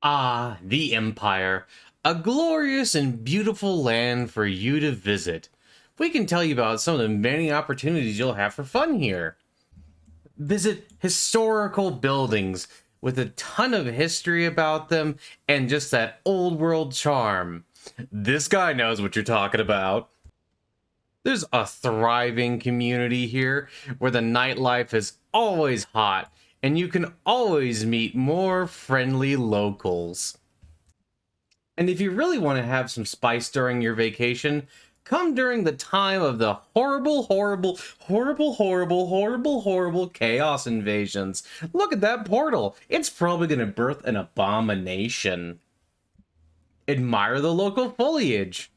Ah, the Empire. A glorious and beautiful land for you to visit. We can tell you about some of the many opportunities you'll have for fun here. Visit historical buildings with a ton of history about them and just that old world charm. This guy knows what you're talking about. There's a thriving community here where the nightlife is always hot and you can always meet more friendly locals. And if you really want to have some spice during your vacation, come during the time of the horrible chaos invasions. Look at that portal. It's probably going to birth an abomination. Admire the local foliage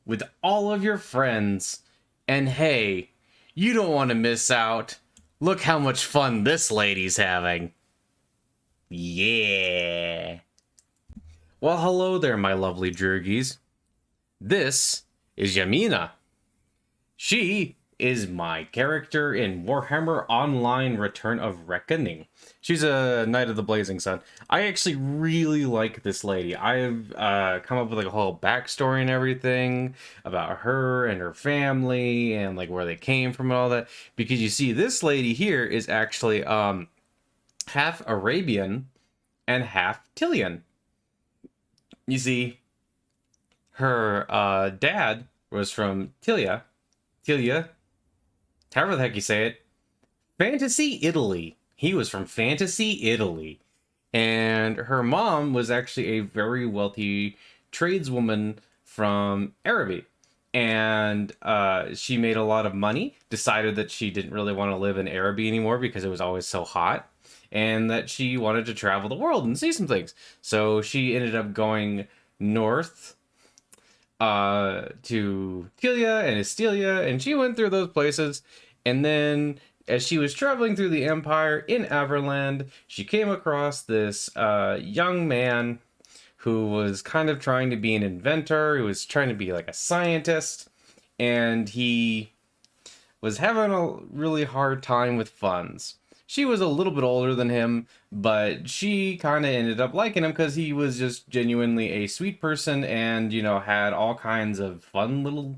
with all of your friends. And hey, you don't want to miss out. Look how much fun this lady's having. Yeah. Well, hello there, my lovely Drurgies. This is Yamina. She is my character in Warhammer Online Return of Reckoning. She's a Knight of the Blazing Sun. I actually really like this lady. I've come up with like a whole backstory and everything about her and her family and like where they came from and all that. Because you see, this lady here is actually half Arabian and half Tillian. You see, her dad was from Tilia, however the heck you say it, Fantasy Italy. He was from Fantasy Italy. And her mom was actually a very wealthy tradeswoman from Araby. And she made a lot of money, decided that she didn't really want to live in Araby anymore because it was always so hot, and that she wanted to travel the world and see some things. So she ended up going north to Tilia and Estilia, and she went through those places. And then, as she was traveling through the Empire in Averland, she came across this young man who was kind of trying to be an inventor, who was trying to be like a scientist, and he was having a really hard time with funds. She was a little bit older than him, but she kind of ended up liking him because he was just genuinely a sweet person and, you know, had all kinds of fun little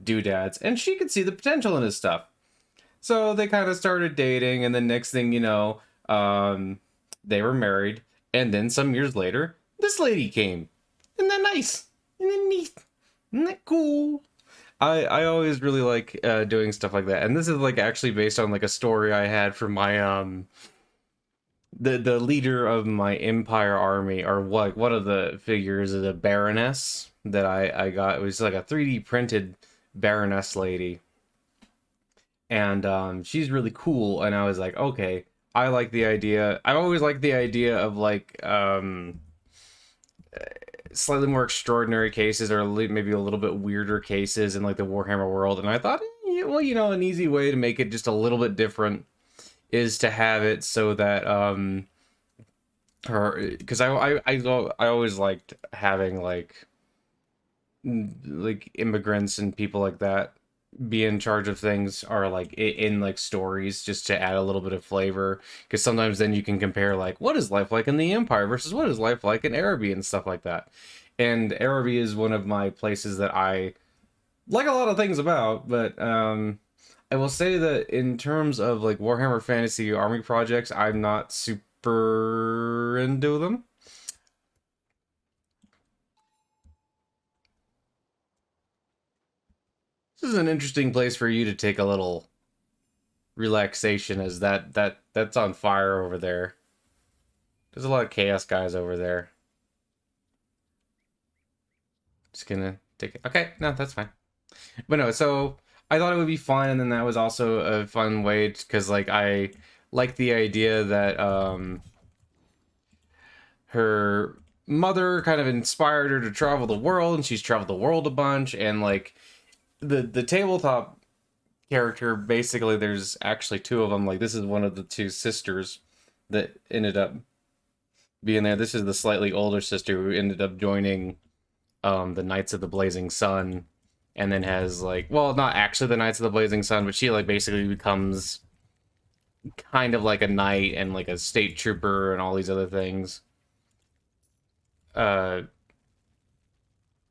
doodads, and she could see the potential in his stuff. So they kind of started dating, and then next thing you know, they were married, and then some years later, this lady came. Isn't that nice? Isn't that neat? Isn't that cool? I always really like doing stuff like that, and this is like actually based on like a story I had for my the leader of my Empire army, or what, one of the figures of the Baroness that I got. It was like a 3D printed Baroness lady, and she's really cool. And I was like, okay, I like the idea. I always like the idea of like slightly more extraordinary cases, or maybe a little bit weirder cases in like the Warhammer world. And I thought, well, you know, an easy way to make it just a little bit different is to have it so that her, because I always liked having like immigrants and people like that be in charge of things, or like in like stories, just to add a little bit of flavor, because sometimes then you can compare like what is life like in the Empire versus what is life like in Araby and stuff like that. And Araby is one of my places that I like a lot of things about, but I will say that in terms of like Warhammer Fantasy army projects, I'm not super into them. This is an interesting place for you to take a little relaxation, as that's on fire over there. There's a lot of chaos guys over there. Just gonna take it. Okay, no, that's fine. But no, so I thought it would be fun, and then that was also a fun way because like I like the idea that her mother kind of inspired her to travel the world, and she's traveled the world a bunch. And like the tabletop character, basically there's actually two of them. Like this is one of the two sisters that ended up being there. This is the slightly older sister who ended up joining the Knights of the Blazing Sun, and then has like, well, not actually the Knights of the Blazing Sun, but she like basically becomes kind of like a knight and like a state trooper and all these other things. uh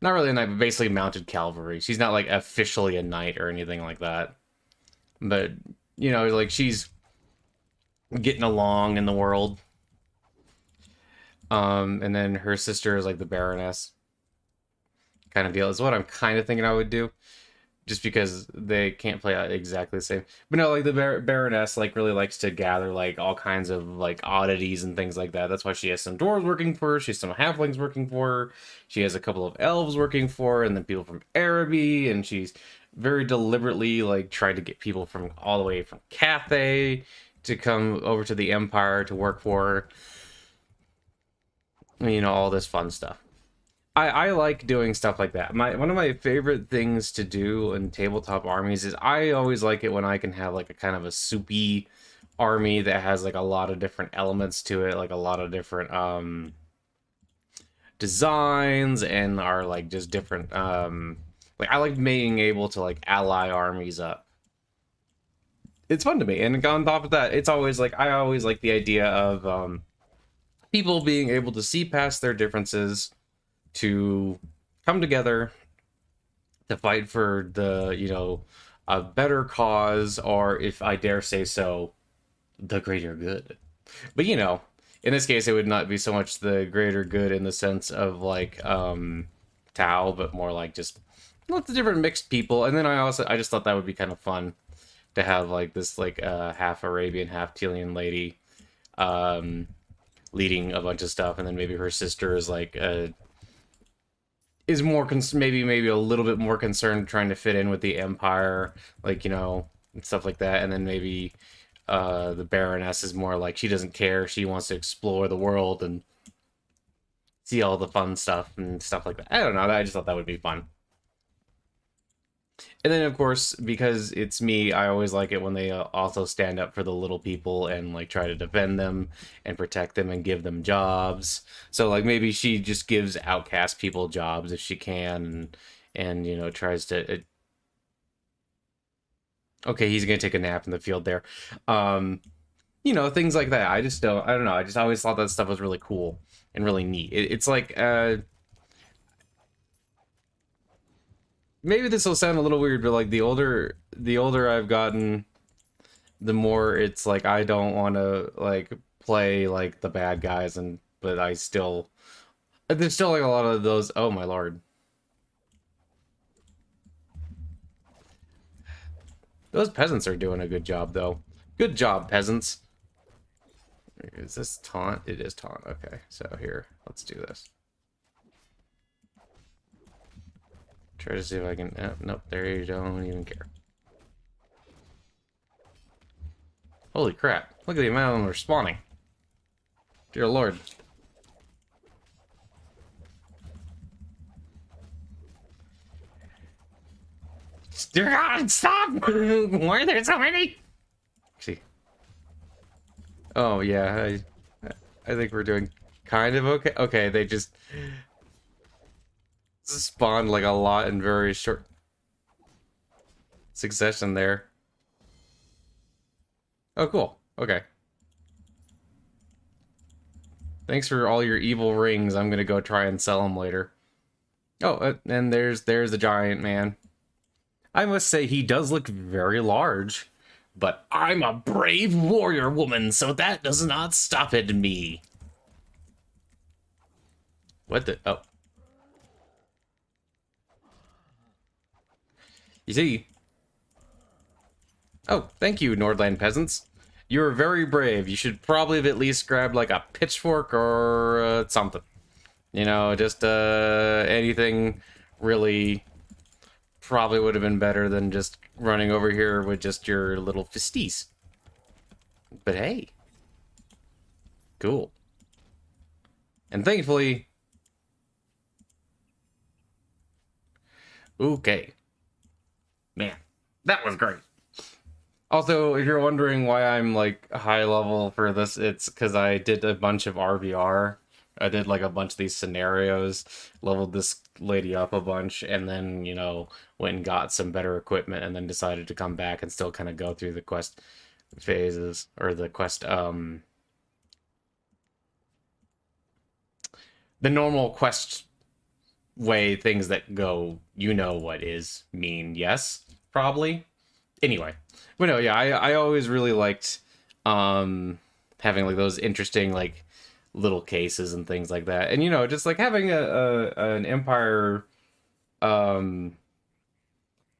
not really a knight, but basically mounted cavalry. She's not like officially a knight or anything like that. But like she's getting along in the world. And then her sister is like the Baroness kind of deal. Is what I'm kind of thinking I would do, just because they can't play out exactly the same. But no, like the Baroness like really likes to gather like all kinds of like oddities and things like that. That's why she has some dwarves working for her. She has some halflings working for her. She has a couple of elves working for her, and then people from Araby. And she's very deliberately like tried to get people from all the way from Cathay to come over to the Empire to work for her. All this fun stuff. I like doing stuff like that. One of my favorite things to do in tabletop armies is I always like it when I can have like a kind of a soupy army that has like a lot of different elements to it, like a lot of different designs, and are like just different like I like being able to like ally armies up. It's fun to me. And on top of that, it's always like I always like the idea of people being able to see past their differences to come together to fight for a better cause, or if I dare say so, the greater good. But in this case, it would not be so much the greater good in the sense of like Tau, but more like just lots of different mixed people. And then I just thought that would be kind of fun to have like this like half Arabian, half Telian lady leading a bunch of stuff, and then maybe her sister is like is more maybe a little bit more concerned trying to fit in with the Empire, like and stuff like that. And then maybe the Baroness is more like she doesn't care, she wants to explore the world and see all the fun stuff and stuff like that. I don't know, I just thought that would be fun. And then of course, because it's me, I always like it when they also stand up for the little people and like try to defend them and protect them and give them jobs. So like maybe she just gives outcast people jobs if she can, and tries to okay, he's gonna take a nap in the field there. Things like that. I don't know, I just always thought that stuff was really cool and really neat. It's like maybe this will sound a little weird, but like the older I've gotten, the more it's like I don't want to like play like the bad guys, and but there's still like a lot of those. Oh my lord, those peasants are doing a good job though. Good job, peasants. Is this taunt? It is taunt. Okay, so here, let's do this. Try to see if I can. Nope, there you don't even care. Holy crap! Look at the amount of them are spawning. Dear lord. Dear God, stop! Why are there so many? See. Oh yeah, I think we're doing kind of okay. Okay, they just spawned like a lot in very short succession there. Oh, cool. Okay. Thanks for all your evil rings. I'm gonna go try and sell them later. Oh, and there's the giant man. I must say he does look very large, but I'm a brave warrior woman, so that does not stop it me. What the? Oh. You see? Oh, thank you, Nordland peasants. You're very brave. You should probably have at least grabbed like a pitchfork or something. Just anything really probably would have been better than just running over here with just your little fisties. But hey. Cool. And thankfully... Okay. Man, that was great. Also, if you're wondering why I'm like high level for this, it's because I did a bunch of RVR. I did like a bunch of these scenarios, leveled this lady up a bunch, and then, went and got some better equipment, and then decided to come back and still kind of go through the quest phases, or the the normal quest way things that go, you know what is mean, yes, probably. Anyway, but no, yeah, I always really liked having like those interesting like little cases and things like that, and just like having an empire, um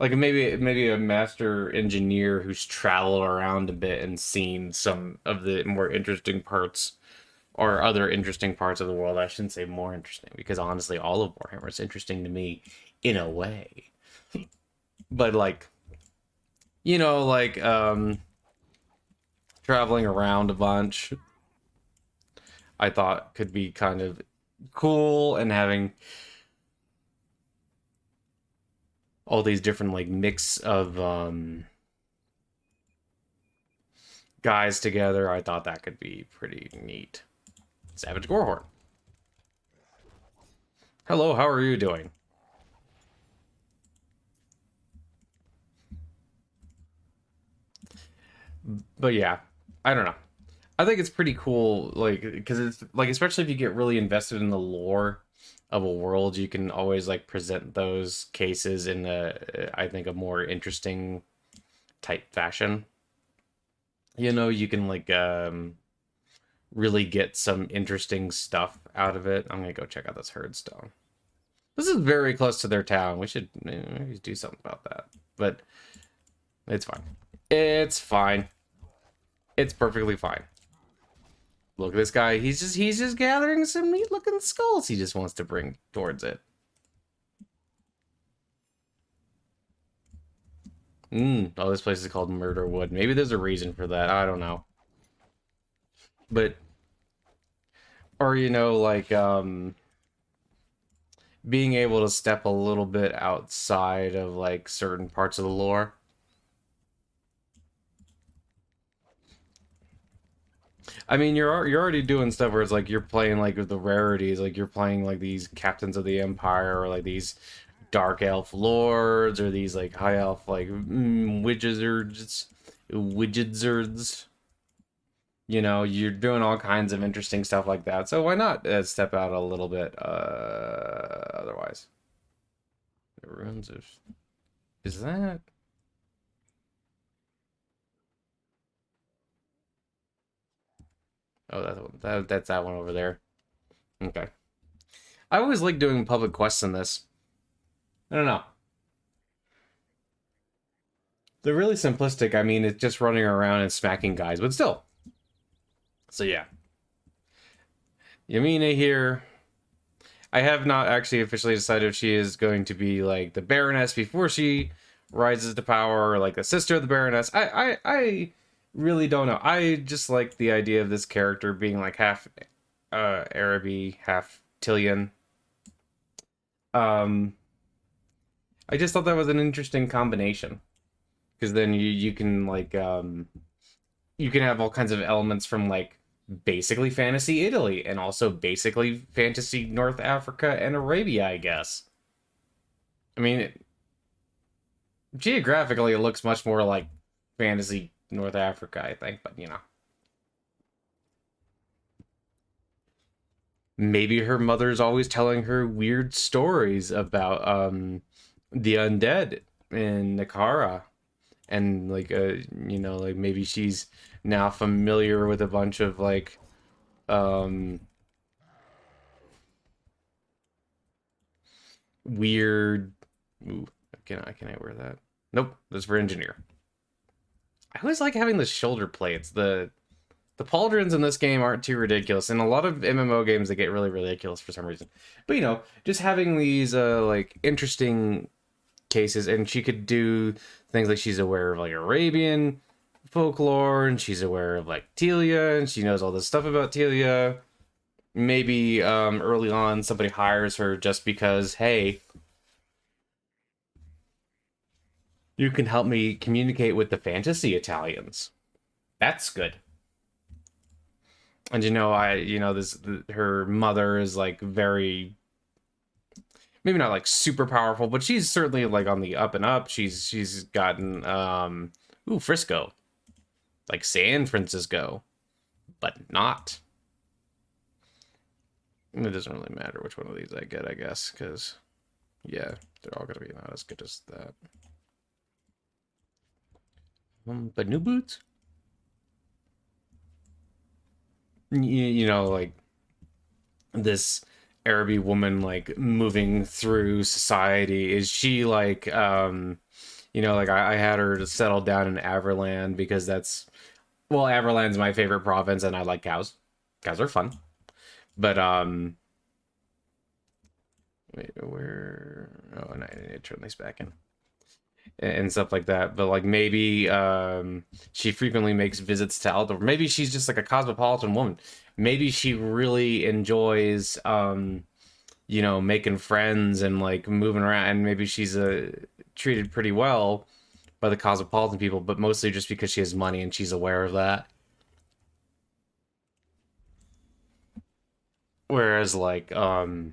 like maybe a master engineer who's traveled around a bit and seen some of the more interesting parts, or other interesting parts of the world. I shouldn't say more interesting, because honestly all of Warhammer is interesting to me in a way, but like, like traveling around a bunch, I thought could be kind of cool, and having all these different like mix of guys together, I thought that could be pretty neat. Savage Gorehorn. Hello, how are you doing? But yeah, I don't know. I think it's pretty cool, like, because it's like, especially if you get really invested in the lore of a world, you can always like present those cases in I think, a more interesting type fashion. You can like really get some interesting stuff out of it. I'm gonna go check out this herdstone. This is very close to their town. We should maybe do something about that. But it's fine. It's fine. It's perfectly fine. Look at this guy. He's just gathering some neat looking skulls he just wants to bring towards it. Oh, this place is called Murderwood. Maybe there's a reason for that. I don't know. But, or like being able to step a little bit outside of like certain parts of the lore. I mean, you're already doing stuff where it's like you're playing like with the rarities, like you're playing like these captains of the empire, or like these dark elf lords, or these like high elf like widgetzards. You're doing all kinds of interesting stuff like that. So why not step out a little bit? Otherwise, the ruins of, is that? Oh, that's that one over there. Okay. I always like doing public quests in this. I don't know. They're really simplistic. I mean, it's just running around and smacking guys, but still. So yeah, Yamina here. I have not actually officially decided if she is going to be like the Baroness before she rises to power, or like the sister of the Baroness. I really don't know. I just like the idea of this character being like half Araby, half Tillian. Um, I just thought that was an interesting combination, because then you can like you can have all kinds of elements from like basically fantasy Italy, and also basically fantasy North Africa and Arabia, I guess. I mean, geographically, it looks much more like fantasy North Africa, I think, but maybe her mother's always telling her weird stories about the undead in Nakara, and like like maybe she's now familiar with a bunch of like um weird. Ooh, can I wear that? Nope, that's for engineer. I always like having the shoulder plates. The pauldrons in this game aren't too ridiculous. In a lot of MMO games, they get really ridiculous for some reason. But just having these like interesting cases, and she could do things like she's aware of like Arabian folklore, and she's aware of like Telia, and she knows all this stuff about Telia. Maybe early on somebody hires her just because, hey, you can help me communicate with the fantasy Italians. That's good. And this her mother is like very, maybe not like super powerful, but she's certainly like on the up and up. She's gotten Frisco, like San Francisco, but not. It doesn't really matter which one of these I get, I guess, because, yeah, they're all going to be not as good as that. But new boots? You know, like, this Araby woman, like, moving through society, is she, like, you know, like, I had her to settle down in Averland because that's, well, Averland's my favorite province, and I like cows. Cows are fun. But, wait, where, oh, and I need to turn these back in. And stuff like that. But like maybe she frequently makes visits to Eldor. Maybe she's just like a cosmopolitan woman. Maybe she really enjoys you know, making friends and like moving around, and maybe she's treated pretty well by the cosmopolitan people, but mostly just because she has money and she's aware of that. Whereas like oh,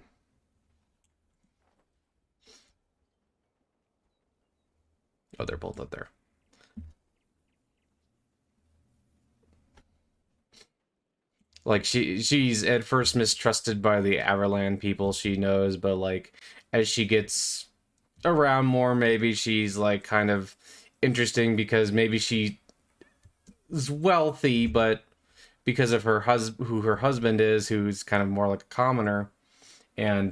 they're both up there. Like she's at first mistrusted by the Averland people she knows, but like as she gets around more, maybe she's like kind of interesting because maybe she is wealthy, but because of her who her husband is, who's kind of more like a commoner, and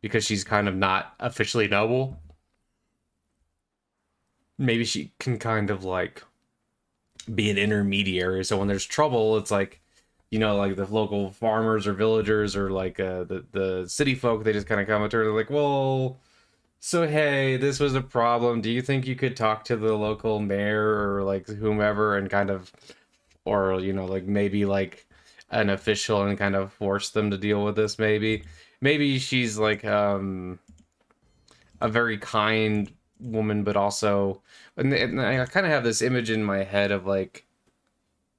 because she's kind of not officially noble, maybe she can kind of like be an intermediary. So when there's trouble, it's like, you know, like the local farmers or villagers or like the city folk, they just kind of come to her. They're like, well, so hey, this was a problem. Do you think you could talk to the local mayor or like whomever and kind of, or you know, like maybe like an official and kind of force them to deal with this? Maybe she's like a very kind woman, but also, and I kind of have this image in my head of like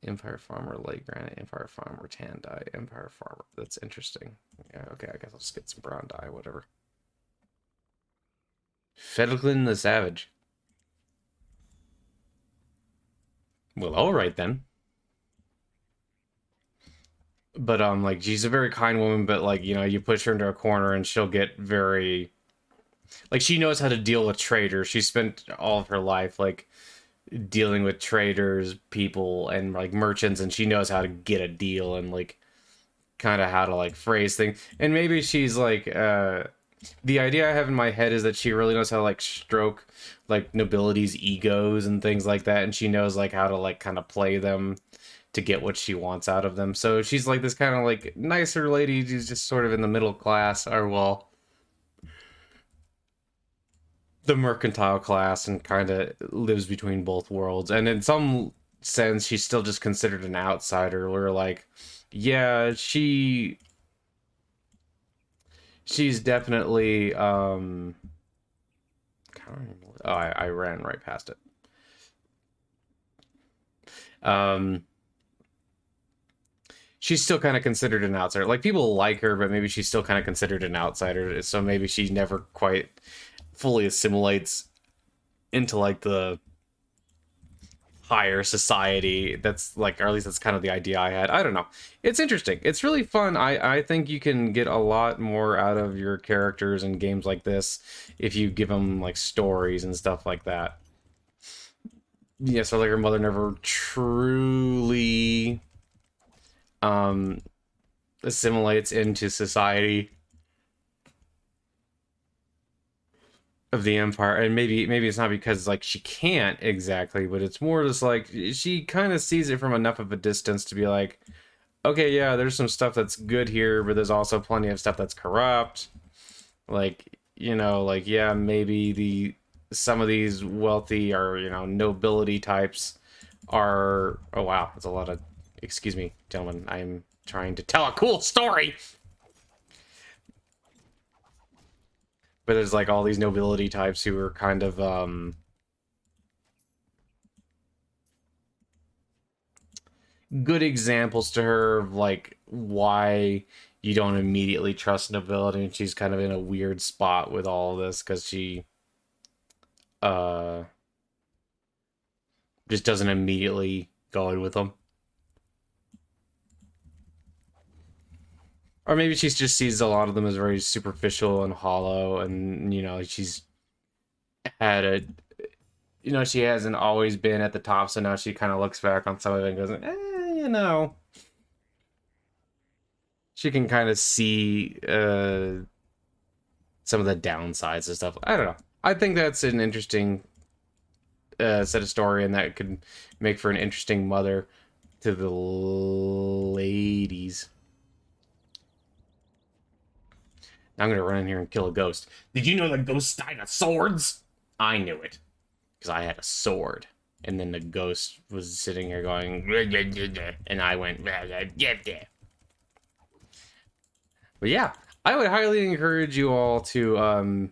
Empire Farmer, Lake Granite, Empire Farmer, Tan Dye, Empire Farmer. That's interesting. Yeah, okay, I guess I'll just get some brown dye, whatever. Fedglin the Savage. Well, all right then. But like she's a very kind woman, but like you know, you push her into a corner and she'll get very like she knows how to deal with traders. She spent all of her life like dealing with traders, people, and like merchants, and she knows how to get a deal and like kind of how to like phrase things. And maybe she's like the idea I have in my head is that she really knows how to like stroke like nobility's egos and things like that, and she knows like how to like kind of play them to get what she wants out of them. So she's like this kind of like nicer lady who's just sort of in the middle class, or well, the mercantile class, and kind of lives between both worlds. And in some sense, she's still just considered an outsider. Where like, yeah, she's definitely oh, I ran right past it. Um, she's still kind of considered an outsider. Like people like her, but maybe she's still kind of considered an outsider. So maybe she never quite fully assimilates into like the higher society. That's like, or at least that's kind of the idea I had. I don't know. It's interesting. It's really fun. I think you can get a lot more out of your characters in games like this if you give them like stories and stuff like that. Yeah, so like her mother never truly um assimilates into society of the empire, and maybe it's not because like she can't exactly, but it's more just like she kind of sees it from enough of a distance to be like, okay, yeah, there's some stuff that's good here, but there's also plenty of stuff that's corrupt. Like, you know, like yeah, maybe the some of these wealthy or you know nobility types are, oh wow, that's a lot of, excuse me gentlemen, I'm trying to tell a cool story. But there's like all these nobility types who are kind of good examples to her of like why you don't immediately trust nobility, and she's kind of in a weird spot with all of this because she uh just doesn't immediately go in with them. Or maybe she just sees a lot of them as very superficial and hollow, and you know, she's had a, you know, she hasn't always been at the top, so now she kind of looks back on some of it and goes, you know, she can kind of see some of the downsides and stuff. I don't know. I think that's an interesting set of story, and that could make for an interesting mother to the ladies. Now I'm gonna run in here and kill a ghost. Did you know that ghosts died of swords? I knew it because I had a sword, and then the ghost was sitting here going, and I went, but yeah, I would highly encourage you all to,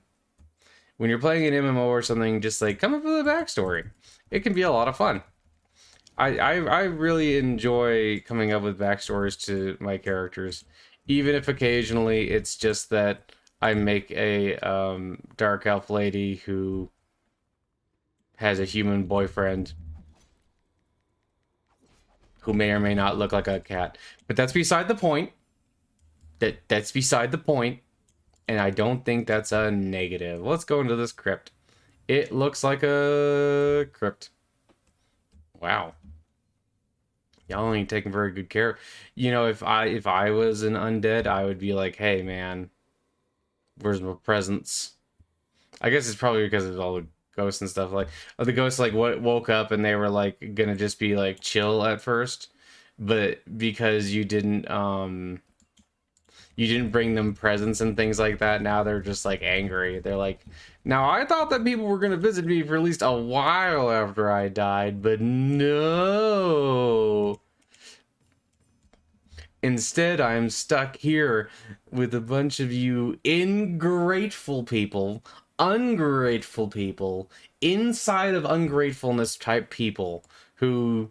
when you're playing an MMO or something, just like come up with a backstory. It can be a lot of fun. I really enjoy coming up with backstories to my characters, even if occasionally it's just that I make a dark elf lady who has a human boyfriend who may or may not look like a cat. But that's beside the point. That's beside the point, and I don't think that's a negative. Let's go into this crypt. It looks like a crypt. Wow. Y'all ain't taking very good care. You know, if I was an undead, I would be like, hey man, where's my presents? I guess it's probably because of all the ghosts and stuff. Like, the ghosts like woke up and they were like gonna just be like chill at first, but because you didn't bring them presents and things like that, now they're just like angry. They're like, now I thought that people were gonna visit me for at least a while after I died, but no. Instead, I'm stuck here with a bunch of you ingrateful people, ungrateful people, inside of ungratefulness type people who,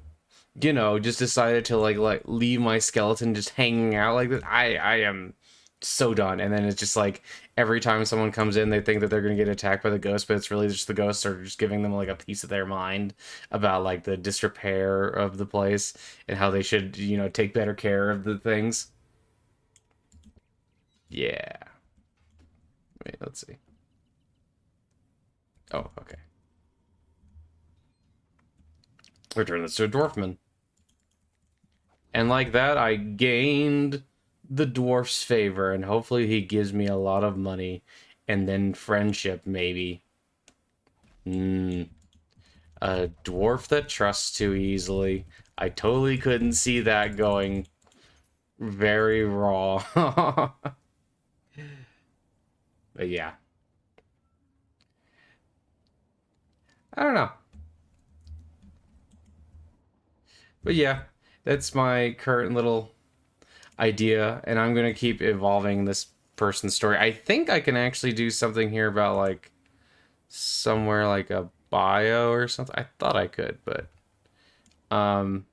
you know, just decided to like leave my skeleton just hanging out like this. I am so done. And then it's just like every time someone comes in, they think that they're gonna get attacked by the ghost, but it's really just the ghosts are just giving them like a piece of their mind about like the disrepair of the place and how they should, you know, take better care of the things. Yeah. Wait, let's see. Oh, okay. Return this to a dwarfman. And like that, I gained the dwarf's favor, and hopefully he gives me a lot of money, and then friendship, maybe. A dwarf that trusts too easily. I totally couldn't see that going very raw. But yeah. I don't know. But yeah, that's my current little idea, and I'm gonna keep evolving this person's story. I think I can actually do something here about like somewhere like a bio or something. I thought I could, but um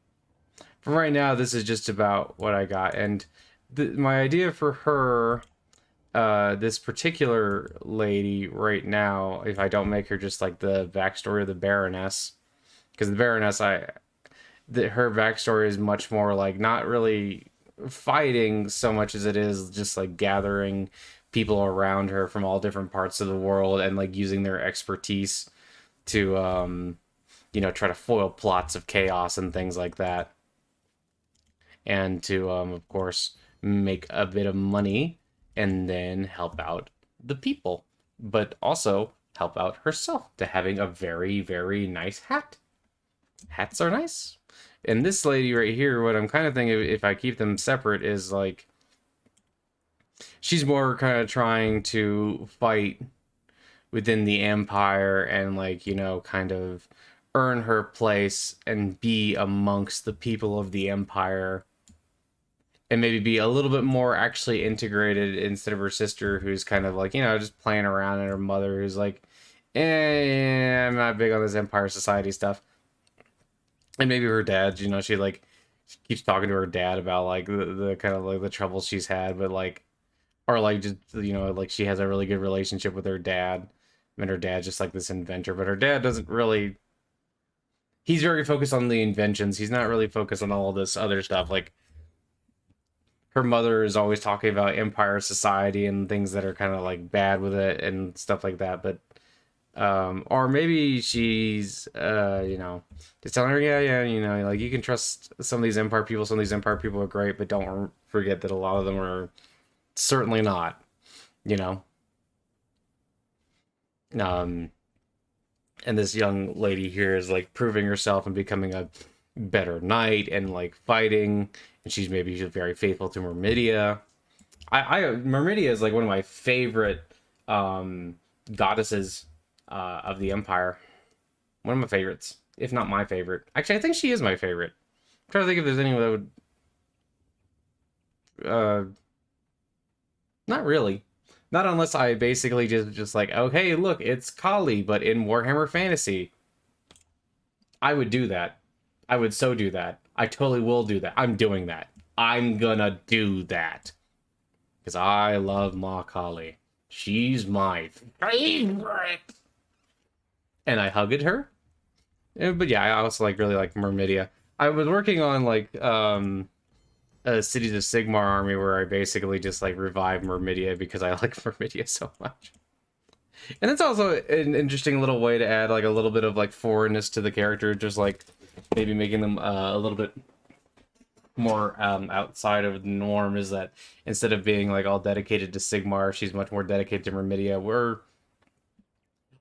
for right now this is just about what I got. And my idea for her, this particular lady right now, if I don't make her just like the backstory of the Baroness, because the Baroness, her backstory is much more like not really fighting so much as it is just like gathering people around her from all different parts of the world and like using their expertise to you know, try to foil plots of chaos and things like that, and to of course make a bit of money and then help out the people, but also help out herself to having a very, very nice hat. Hats are nice. And this lady right here, what I'm kind of thinking, if I keep them separate, is like she's more kind of trying to fight within the empire and like, you know, kind of earn her place and be amongst the people of the empire, and maybe be a little bit more actually integrated instead of her sister who's kind of like, you know, just playing around, and her mother who's like, I'm not big on this empire society stuff. And maybe her dad, you know, she keeps talking to her dad about like the kind of like the troubles she's had, but like, or like just, you know, like she has a really good relationship with her dad, and her dad's just like this inventor, but her dad doesn't really, he's very focused on the inventions, he's not really focused on all this other stuff. Like her mother is always talking about Empire society and things that are kind of like bad with it and stuff like that. But or maybe she's just telling her, yeah, like you can trust some of these Empire people. Some of these Empire people are great, but don't forget that a lot of them are certainly not. You know, um, and this young lady here is like proving herself and becoming a better knight and like fighting, and she's maybe very faithful to Myrmidia. I Myrmidia is like one of my favorite goddesses of the Empire. One of my favorites, if not my favorite. Actually, I think she is my favorite. I'm trying to think if there's anyone that would. Not really. Not unless I basically just like, oh hey, look, it's Kali, but in Warhammer Fantasy. I would do that. I would so do that. I totally will do that. I'm doing that. I'm gonna do that. Because I love Ma Kali. She's my favorite. And I hugged her. But yeah, I also like really like Myrmidia. I was working on like a Cities of Sigmar army where I basically just like revive Myrmidia because I like Myrmidia so much. And it's also an interesting little way to add like a little bit of like foreignness to the character, just like maybe making them a little bit more outside of the norm. Is that instead of being like all dedicated to Sigmar, she's much more dedicated to Myrmidia.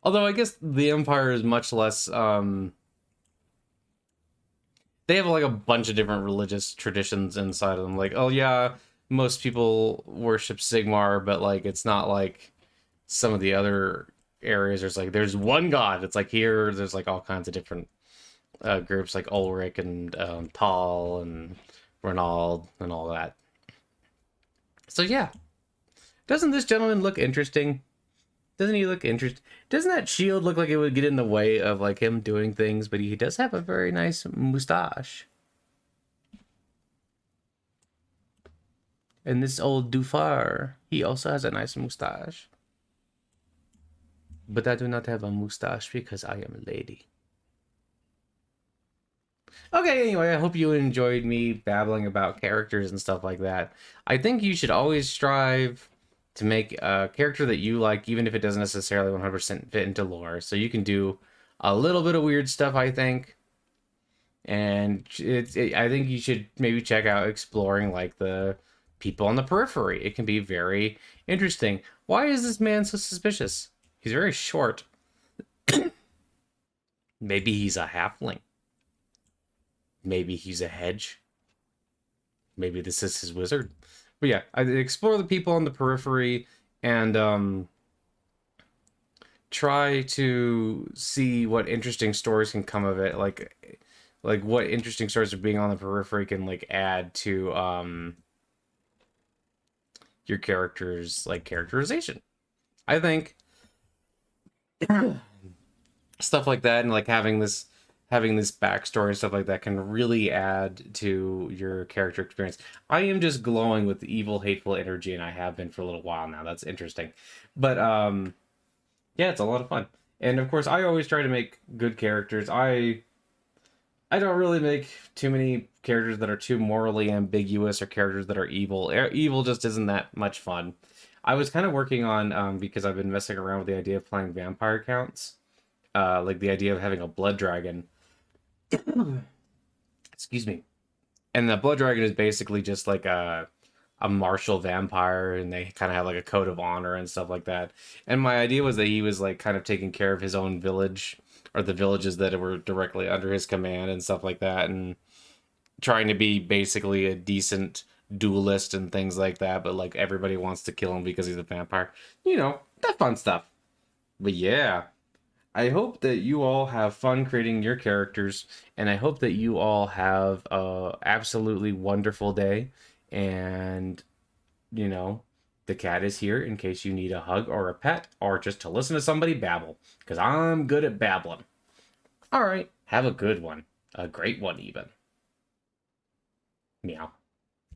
Although I guess the Empire is much less they have like a bunch of different religious traditions inside of them. Like, oh yeah, most people worship Sigmar, but like it's not like some of the other areas. There's one god. It's like here there's like all kinds of different groups like Ulrich and Tal and Ronald and all that. So yeah, doesn't this gentleman look interesting? Doesn't he look interesting? Doesn't that shield look like it would get in the way of like him doing things? But he does have a very nice mustache. And this old Dufar, he also has a nice mustache. But I do not have a mustache because I am a lady. Okay, anyway, I hope you enjoyed me babbling about characters and stuff like that. I think you should always strive to make a character that you like, even if it doesn't necessarily 100% fit into lore. So you can do a little bit of weird stuff, I think. And I think you should maybe check out exploring like the people on the periphery. It can be very interesting. Why is this man so suspicious? He's very short. Maybe he's a halfling. Maybe he's a hedge. Maybe this is his wizard. But yeah, I explore the people on the periphery and try to see what interesting stories can come of it. Like what interesting stories of being on the periphery can like add to your character's like characterization. I think stuff like that and like having this backstory and stuff like that can really add to your character experience. I am just glowing with evil, hateful energy, and I have been for a little while now. That's interesting. But yeah, it's a lot of fun. And of course, I always try to make good characters. I don't really make too many characters that are too morally ambiguous or characters that are evil. Evil just isn't that much fun. I was kind of working on because I've been messing around with the idea of playing vampire counts, like the idea of having a blood dragon. Excuse me. And the blood dragon is basically just like a martial vampire, and they kind of have like a code of honor and stuff like that. And my idea was that he was like kind of taking care of his own village or the villages that were directly under his command and stuff like that, and trying to be basically a decent duelist and things like that. But like everybody wants to kill him because he's a vampire. You know, that fun stuff. But yeah, I hope that you all have fun creating your characters, and I hope that you all have a absolutely wonderful day. And you know, the cat is here in case you need a hug or a pet or just to listen to somebody babble, because I'm good at babbling. All right, have a good one, a great one even. Meow.